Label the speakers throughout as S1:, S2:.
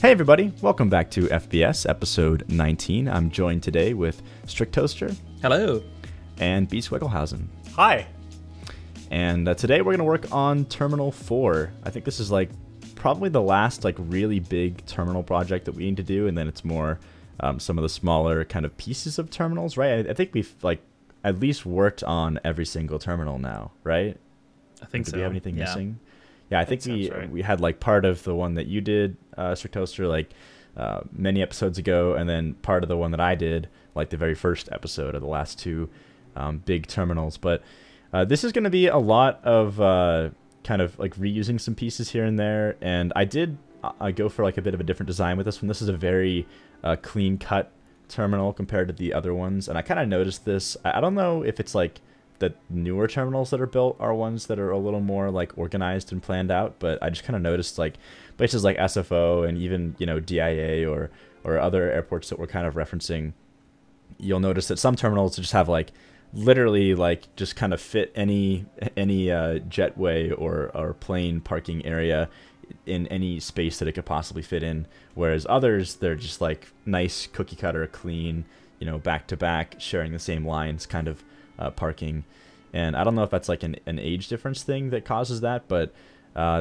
S1: Hey everybody, welcome back to FBS episode 19. I'm joined today with Strict Toaster.
S2: Hello.
S1: And B. Swigglehausen.
S3: Hi.
S1: And today we're going to work on Terminal 4. I think this is like probably the last like really big terminal project that we need to do, and then it's more some of the smaller kind of pieces of terminals, right? I think we've like at least worked on every single terminal now, right?
S2: I think so.
S1: Do we have anything missing? Yeah, I think
S2: right.
S1: we had like part of the one that you did, Strict Toaster, like many episodes ago, and then part of the one that I did, like the very first episode of the last two big terminals. But this is going to be a lot of kind of like reusing some pieces here and there, and I did go for like a bit of a different design with this one. This is a very clean cut terminal compared to the other ones, and I kind of noticed this. I don't know if it's like the newer terminals that are built are ones that are a little more like organized and planned out, but I just kind of noticed like places like SFO and even, you know, DIA or other airports that we're kind of referencing, you'll notice that some terminals just have like literally like just kind of fit any jetway or plane parking area in any space that it could possibly fit in, whereas others, they're just like nice cookie cutter, clean, you know, back to back, sharing the same lines kind of parking. And I don't know if that's like an age difference thing that causes that, but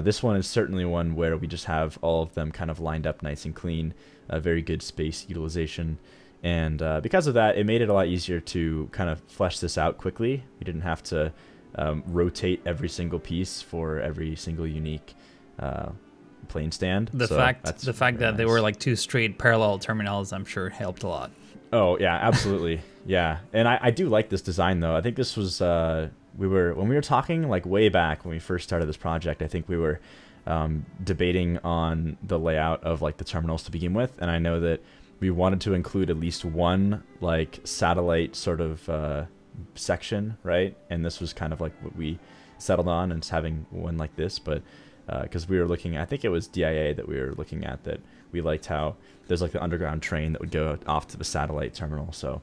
S1: this one is certainly one where we just have all of them kind of lined up nice and clean, very good space utilization. And because of that, it made it a lot easier to kind of flesh this out quickly. We didn't have to rotate every single piece for every single unique plane stand.
S2: The fact that they were like two straight parallel terminals, I'm sure helped a lot.
S1: Oh yeah, absolutely. Yeah, and I do like this design though. I think this was when we were talking like way back when we first started this project. I think we were debating on the layout of like the terminals to begin with, and I know that we wanted to include at least one like satellite sort of section, right? And this was kind of like what we settled on, and it's having one like this, but because we were looking, I think it was DIA that we were looking at, that we liked how there's like the underground train that would go off to the satellite terminal. So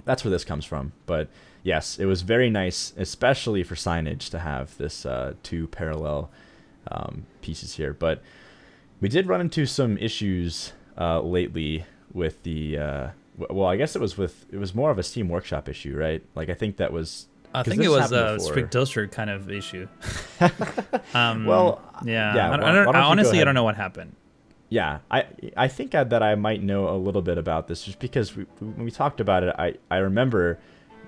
S1: that's where this comes from. But yes, it was very nice, especially for signage, to have this two parallel pieces here. But we did run into some issues lately with the, well, I guess it was more of a Steam Workshop issue, right? Like I think that was,
S2: I think it was a Strict Toaster kind of issue.
S1: Well,
S2: yeah. I don't know what happened.
S1: Yeah, I think that I might know a little bit about this, just because when we talked about it, I remember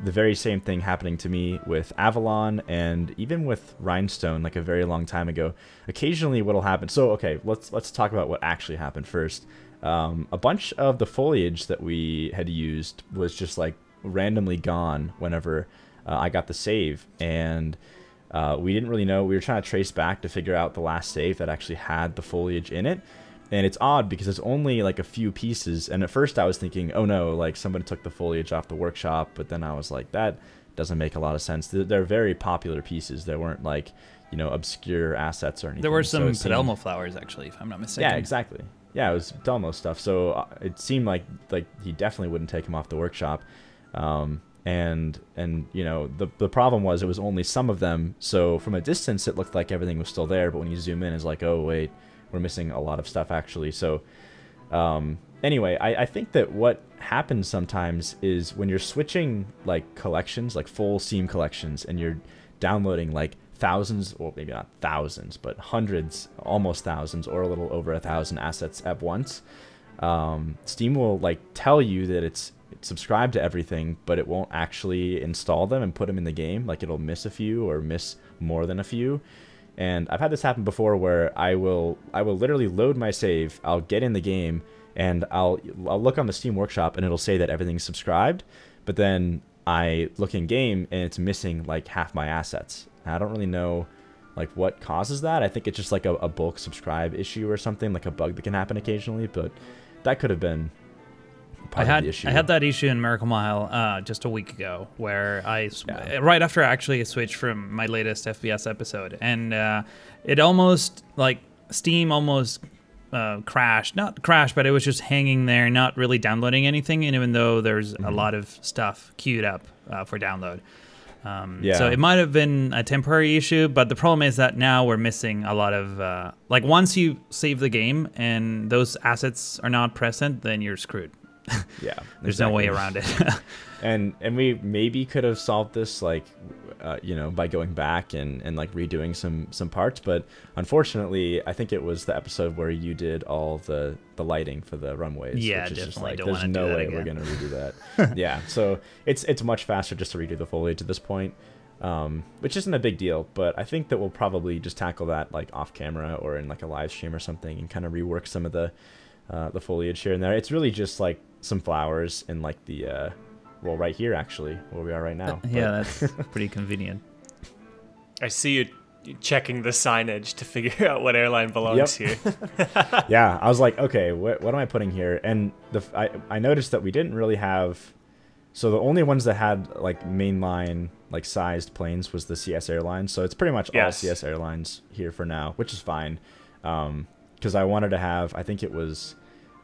S1: the very same thing happening to me with Avalon and even with Rhinestone like a very long time ago. Occasionally what'll happen, so okay, let's talk about what actually happened first. A bunch of the foliage that we had used was just like randomly gone whenever I got the save, and we didn't really know. We were trying to trace back to figure out the last save that actually had the foliage in it. And it's odd because it's only like a few pieces, and at first I was thinking, oh no, like somebody took the foliage off the workshop, but then I was like, that doesn't make a lot of sense. They're very popular pieces. They weren't like, you know, obscure assets or anything.
S2: There were some Fidelmo flowers, actually, if I'm not mistaken.
S1: Yeah, exactly. Yeah, it was Delmo stuff. So it seemed like he definitely wouldn't take them off the workshop. And you know, the problem was it was only some of them. So from a distance, it looked like everything was still there, but when you zoom in, it's like, oh wait, we're missing a lot of stuff actually. So anyway, I think that what happens sometimes is when you're switching like collections, like full Steam collections, and you're downloading like thousands, or maybe not thousands, but hundreds, almost thousands, or a little over 1,000 assets at once, Steam will like tell you that it's subscribed to everything, but it won't actually install them and put them in the game. Like it'll miss a few or miss more than a few. And I've had this happen before where I will literally load my save, I'll get in the game, and I'll look on the Steam Workshop and it'll say that everything's subscribed, but then I look in game and it's missing like half my assets. And I don't really know like what causes that. I think it's just like a bulk subscribe issue or something, like a bug that can happen occasionally, but that could have been part of the issue.
S2: I had that issue in Miracle Mile just a week ago, where right after I actually switched from my latest FBS episode, and it almost, like, Steam almost crashed. Not crashed, but it was just hanging there, not really downloading anything, and even though there's a lot of stuff queued up for download. So it might have been a temporary issue, but the problem is that now we're missing a lot of like once you save the game and those assets are not present, then you're screwed.
S1: Yeah,
S2: there's no way around it.
S1: and we maybe could have solved this like by going back and like redoing some parts, but unfortunately I think it was the episode where you did all the lighting for the runways.
S2: Yeah,
S1: which is
S2: definitely
S1: just like,
S2: don't
S1: there's
S2: want to
S1: no
S2: do that
S1: way
S2: again.
S1: we're gonna redo that. Yeah, so it's much faster just to redo the foliage at this point, which isn't a big deal, but I think that we'll probably just tackle that like off camera or in like a live stream or something and kind of rework some of the foliage here and there. It's really just like some flowers and like the well, right here actually, where we are right now.
S2: Yeah, that's pretty convenient.
S3: I see you checking the signage to figure out what airline belongs here.
S1: Yeah, I was like, okay, what am I putting here? And I noticed that we didn't really have, so the only ones that had like mainline like sized planes was the CS Airlines. So it's pretty much all CS Airlines here for now, which is fine. Because I wanted to have, I think it was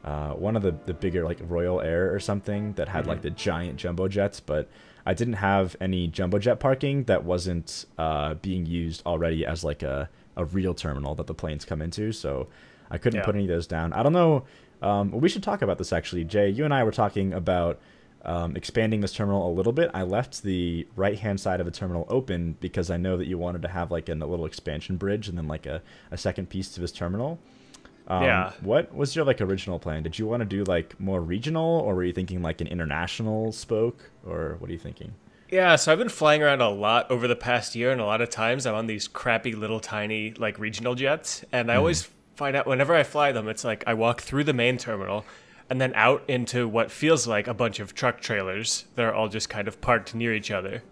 S1: one of the bigger like Royal Air or something that had like the giant jumbo jets, but I didn't have any jumbo jet parking that wasn't being used already as like a real terminal that the planes come into, so I couldn't put any of those down. I don't know, we should talk about this actually. Jay, you and I were talking about expanding this terminal a little bit. I left the right hand side of the terminal open because I know that you wanted to have like a little expansion bridge and then like a second piece to this terminal. What was your like original plan? Did you want to do like more regional, or were you thinking like an international spoke, or what are you thinking?
S3: Yeah, so I've been flying around a lot over the past year, and a lot of times I'm on these crappy little tiny like regional jets, and I always find out whenever I fly them, it's like I walk through the main terminal and then out into what feels like a bunch of truck trailers that are all just kind of parked near each other.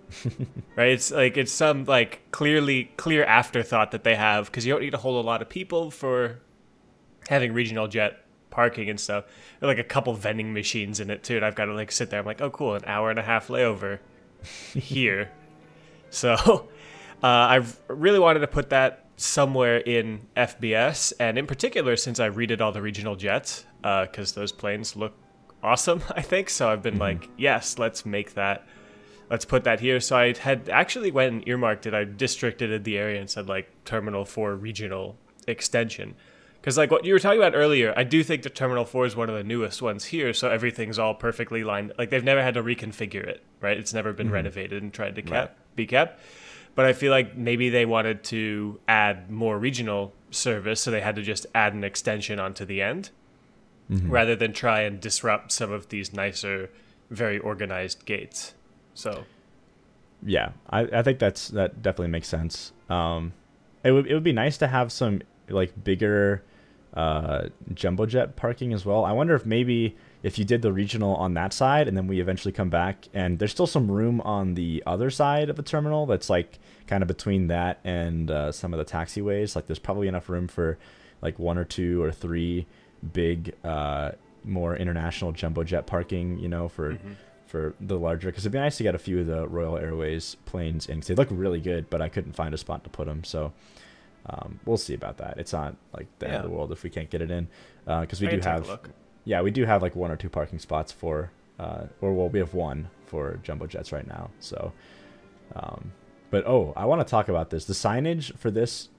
S3: Right? It's like it's some like clear afterthought that they have, because you don't need a whole lot of people for having regional jet parking and stuff. There are like a couple vending machines in it too, and I've got to like sit there. I'm like, oh cool, an hour and a half layover here. So I've really wanted to put that somewhere in FBS, and in particular since I redid all the regional jets, because those planes look awesome, I think. So I've been like, yes, let's put that here. So I had actually went and earmarked it. I districted the area and said like Terminal 4 regional extension. Because like what you were talking about earlier, I do think that Terminal 4 is one of the newest ones here, so everything's all perfectly lined. Like they've never had to reconfigure it, right? It's never been renovated and tried to be kept. But I feel like maybe they wanted to add more regional service, so they had to just add an extension onto the end, rather than try and disrupt some of these nicer, very organized gates. So,
S1: yeah, I think that definitely makes sense. It would be nice to have some like bigger jumbo jet parking as well. I wonder if maybe if you did the regional on that side and then we eventually come back and there's still some room on the other side of the terminal that's like kind of between that and some of the taxiways, like there's probably enough room for like 1 or 2 or 3 big more international jumbo jet parking, for the larger, because it'd be nice to get a few of the Royal Airways planes in, because they look really good, but I couldn't find a spot to put them. So we'll see about that. It's not like the end of the world if we can't get it in, because we do have like 1 or 2 parking spots for we have 1 for jumbo jets right now. So but I want to talk about this. The signage for this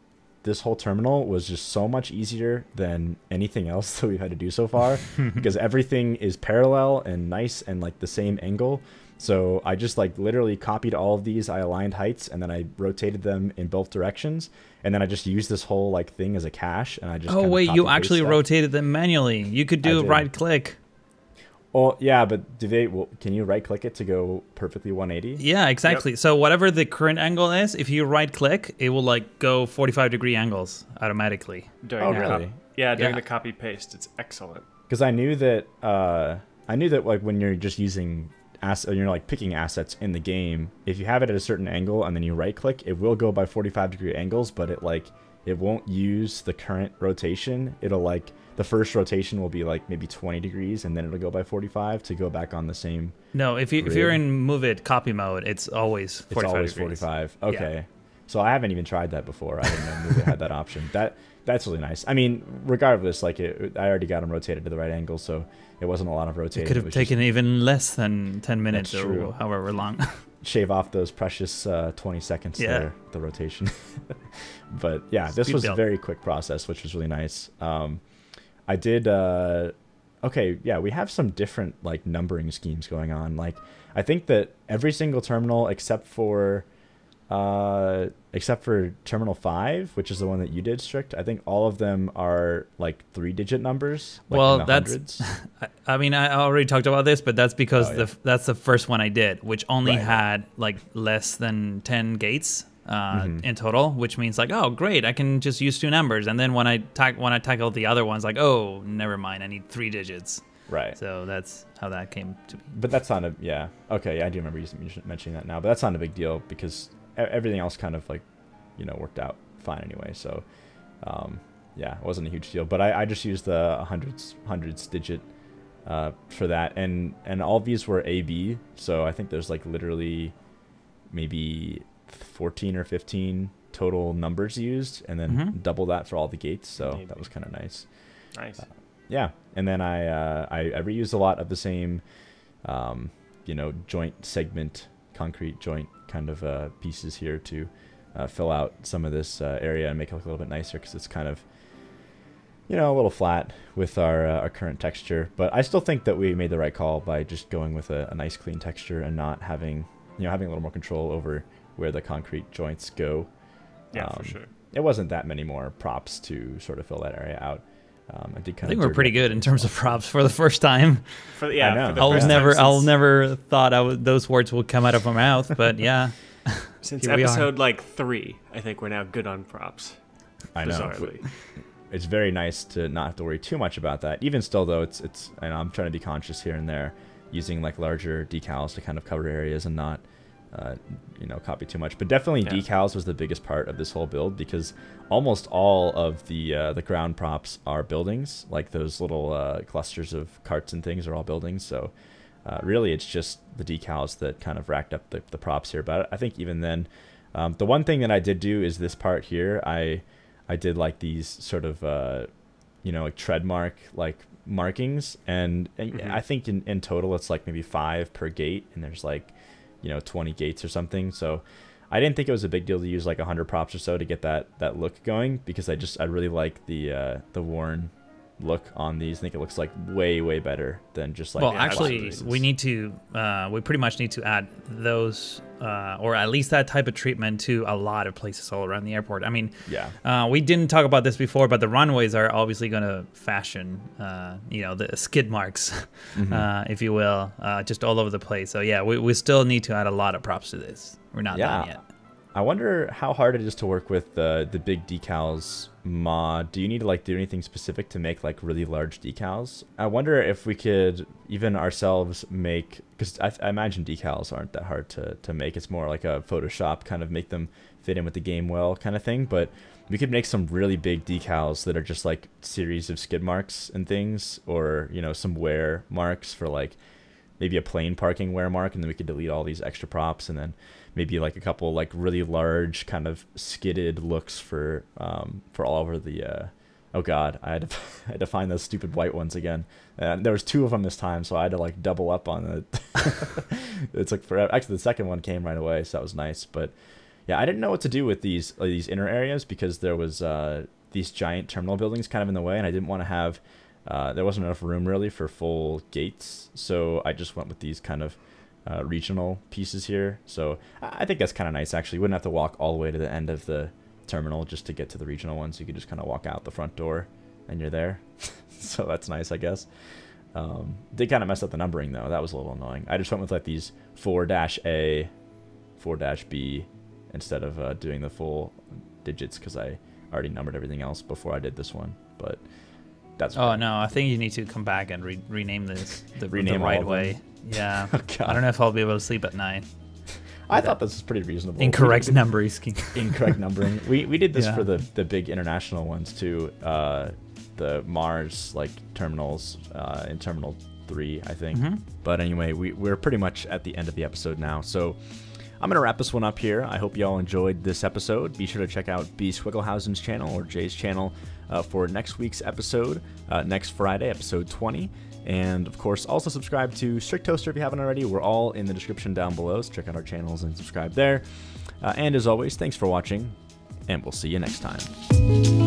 S1: whole terminal was just so much easier than anything else that we've had to do so far, because everything is parallel and nice and like the same angle. So I just like literally copied all of these. I aligned heights and then I rotated them in both directions. And then I just used this whole like thing as a cache. And I just
S2: you actually rotated them manually. You could do right click.
S1: Well, yeah, but can you right click it to go perfectly 180?
S2: Yeah, exactly. Yep. So whatever the current angle is, if you right click, it will like go 45-degree angles automatically.
S1: Really?
S3: During the copy paste, it's excellent.
S1: Because I knew that like when you're just using you're like picking assets in the game, if you have it at a certain angle and then you right click, it will go by 45-degree angles, but it won't use the current rotation. It'll like the first rotation will be like maybe 20 degrees and then it'll go by 45 to go back on the same.
S2: No, if you're in move it copy mode, it's always 45
S1: it's always
S2: degrees.
S1: 45. Okay. Yeah. So I haven't even tried that before. I didn't know move it had that option. That's really nice. I mean, regardless, like I already got them rotated to the right angle, so it wasn't a lot of rotating.
S2: It could have taken even less than 10 minutes or however long.
S1: shave off those precious 20 seconds there, the rotation. But yeah, this was a very quick process, which was really nice. I did okay, yeah, we have some different like numbering schemes going on. Like I think that every single terminal except for Terminal 5, which is the one that you did, Strict, I think all of them are like 3-digit numbers. Like
S2: well,
S1: in the
S2: that's
S1: hundreds.
S2: I mean, I already talked about this, but that's because that's the first one I did, which only had like less than 10 gates in total, which means like, oh great, I can just use 2 numbers. And then when I tackled the other ones, like, oh never mind, I need 3 digits.
S1: Right.
S2: So that's how that came to be.
S1: But that's not a okay, I do remember you mentioning that now, but that's not a big deal because everything else kind of like, you know, worked out fine anyway. So yeah, it wasn't a huge deal. But I just used the hundreds digit for that, and all of these were AB. So I think there's like literally maybe 14 or 15 total numbers used, and then double that for all the gates. So that was kind of nice.
S3: Nice.
S1: Yeah, and then I reused a lot of the same, you know, joint segment, concrete joint kind of pieces here to fill out some of this area and make it look a little bit nicer, because it's kind of, you know, a little flat with our current texture. But I still think that we made the right call by just going with a nice clean texture and not having, you know, having a little more control over where the concrete joints go.
S3: Yeah, for sure.
S1: It wasn't that many more props to sort of fill that area out. I think
S2: we're pretty good in terms of props for the first time. I'll never thought those words would come out of my mouth, but yeah.
S3: Since episode like 3, I think we're now good on props.
S1: I know. It's very nice to not have to worry too much about that. Even still, though, it's I know I'm trying to be conscious here and there, using like larger decals to kind of cover areas and not, you know, copy too much. But definitely decals was the biggest part of this whole build, because almost all of the ground props are buildings. Like those little clusters of carts and things are all buildings. So really, it's just the decals that kind of racked up the props here. But I think even then, the one thing that I did do is this part here. I did like these sort of, you know, like tread mark like markings, and I think in total it's like maybe 5 per gate, and there's like, you know, 20 gates or something. So I didn't think it was a big deal to use like 100 props or so to get that look going, because I really like the worn look on these. I think it looks like way better than just like.
S2: Well, actually, we pretty much need to add those, or at least that type of treatment, to a lot of places all around the airport. I mean, we didn't talk about this before, but the runways are obviously going to fashion, you know, the skid marks, if you will, just all over the place. So yeah, we still need to add a lot of props to this. We're not done yet.
S1: I wonder how hard it is to work with the big decals mod. Do you need to like do anything specific to make like really large decals? I wonder if we could even ourselves make, because I imagine decals aren't that hard to make. It's more like a Photoshop kind of make them fit in with the game well kind of thing. But we could make some really big decals that are just like series of skid marks and things, or, you know, some wear marks for like maybe a plane parking wear mark, and then we could delete all these extra props, and then maybe like a couple like really large kind of skidded looks for all over the oh god, I had to find those stupid white ones again, and there was 2 of them this time, so I had to like double up on it. It took forever. Actually, the second one came right away, so that was nice. But yeah, I didn't know what to do with these inner areas, because there was these giant terminal buildings kind of in the way, and I didn't want to have there wasn't enough room really for full gates, so I just went with these kind of regional pieces here. So I think that's kind of nice, actually. You wouldn't have to walk all the way to the end of the terminal just to get to the regional ones. You could just kind of walk out the front door and you're there. So that's nice, I guess. Did kind of mess up the numbering though. That was a little annoying. I just went with like these 4-A, 4-B instead of doing the full digits, because I already numbered everything else before I did this one. But that's
S2: fine. No, I think you need to come back and rename this the right way. Yeah.
S1: Oh,
S2: I don't know if I'll be able to sleep at night.
S1: I thought this was pretty reasonable.
S2: Incorrect numbering scheme.
S1: Incorrect numbering. We did this for the big international ones too. The Mars like terminals in Terminal 3, I think. But anyway, we're pretty much at the end of the episode now. So I'm going to wrap this one up here. I hope you all enjoyed this episode. Be sure to check out B. Swigglehausen's channel, or Jay's channel, for next week's episode, next Friday, episode 20. And of course, also subscribe to Strict Toaster if you haven't already. We're all in the description down below, so check out our channels and subscribe there. And as always, thanks for watching, and we'll see you next time.